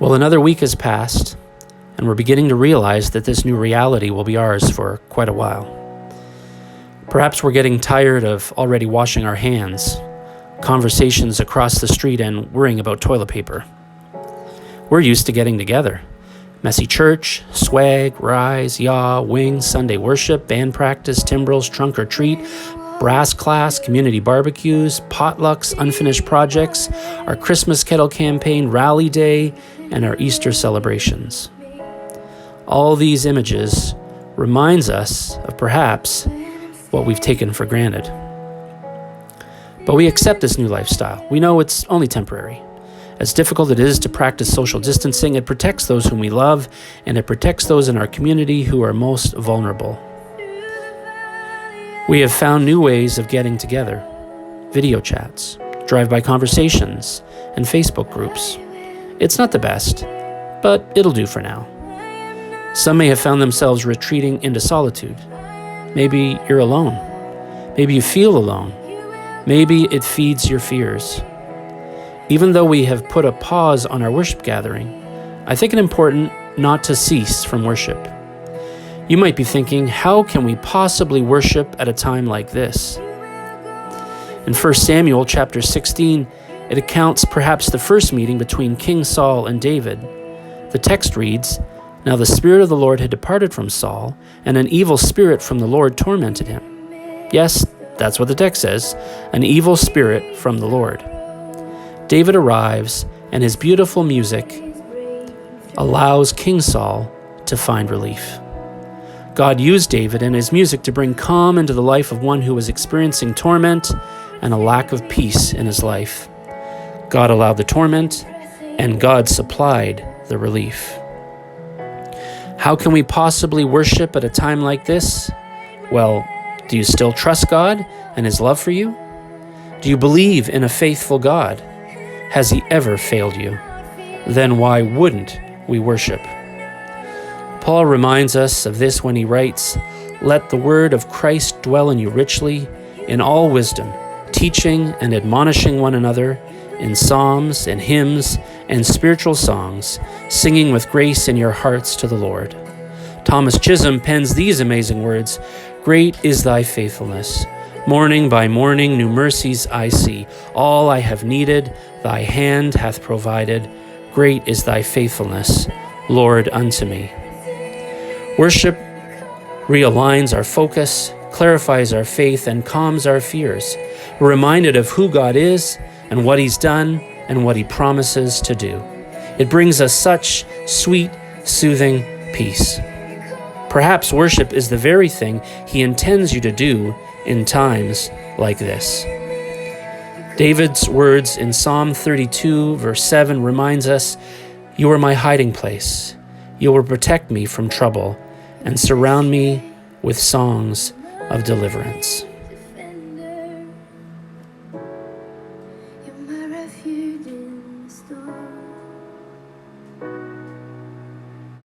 Well, another week has passed, and we're beginning to realize that this new reality will be ours for quite a while. Perhaps we're getting tired of already washing our hands, conversations across the street, and worrying about toilet paper. We're used to getting together. Messy church, swag, rise, yaw, wings, Sunday worship, band practice, timbrels, trunk or treat, brass class, community barbecues, potlucks, unfinished projects, our Christmas kettle campaign, rally day, and our Easter celebrations. All these images reminds us of perhaps what we've taken for granted. But we accept this new lifestyle. We know it's only temporary. As difficult it is to practice social distancing, it protects those whom we love, and it protects those in our community who are most vulnerable. We have found new ways of getting together: video chats, drive-by conversations, and Facebook groups. It's not the best, but it'll do for now. Some may have found themselves retreating into solitude. Maybe you're alone. Maybe you feel alone. Maybe it feeds your fears. Even though we have put a pause on our worship gathering, I think it important not to cease from worship. You might be thinking, how can we possibly worship at a time like this? In 1 Samuel chapter 16, it accounts perhaps the first meeting between King Saul and David. The text reads, "Now the Spirit of the Lord had departed from Saul, and an evil spirit from the Lord tormented him." Yes, that's what the text says, an evil spirit from the Lord. David arrives, and his beautiful music allows King Saul to find relief. God used David and his music to bring calm into the life of one who was experiencing torment and a lack of peace in his life. God allowed the torment, and God supplied the relief. How can we possibly worship at a time like this? Well, do you still trust God and His love for you? Do you believe in a faithful God? Has He ever failed you? Then why wouldn't we worship? Paul reminds us of this when he writes, "Let the word of Christ dwell in you richly, in all wisdom, teaching and admonishing one another in psalms and hymns and spiritual songs, singing with grace in your hearts to the Lord." Thomas Chisholm pens these amazing words, "Great is thy faithfulness. Morning by morning new mercies I see. All I have needed, thy hand hath provided. Great is thy faithfulness, Lord, unto me." Worship realigns our focus, clarifies our faith, and calms our fears. We're reminded of who God is and what He's done and what He promises to do. It brings us such sweet, soothing peace. Perhaps worship is the very thing He intends you to do in times like this. David's words in Psalm 32, verse 7 reminds us, "You are my hiding place. You will protect me from trouble and surround me with songs of deliverance."